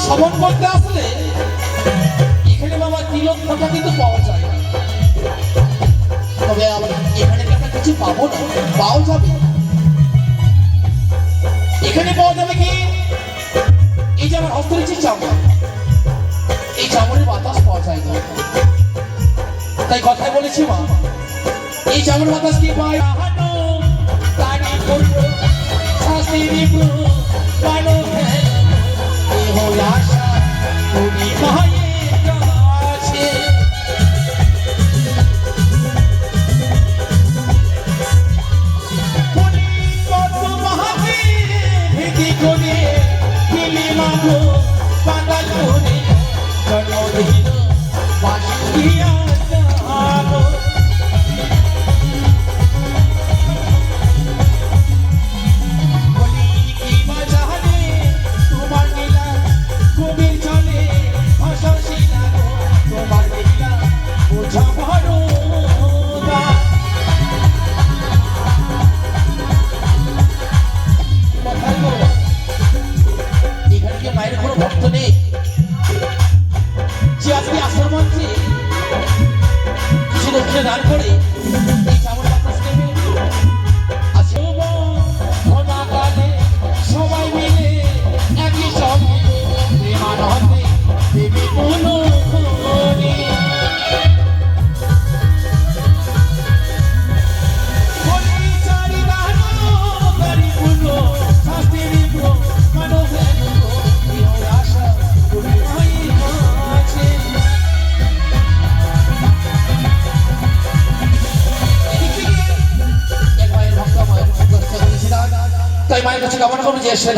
শ্রবণ করতে আসলে এখানে বাবা তিলক ফোঁটা কিন্তু পাওয়া যায় না। তবে আবার এখানে আমরা কিছু পাবো না, পাওয়া যাবে এখানে পাওয়া যাবে কি এই যে আমার হস্ত রয়েছে চামড়া, এই চামড়ের বাতাস পাওয়া যায় না। তাই কথায় বলেছি মা, এই চামড় বাতাস কি পায় দান করে এই চামড় বাতাস নেবে আছে সবাই মিলে একই সঙ্গে প্রেমানন্দে দেবে কোনো তাই মায়ের কাছে কামনা করবো যে সে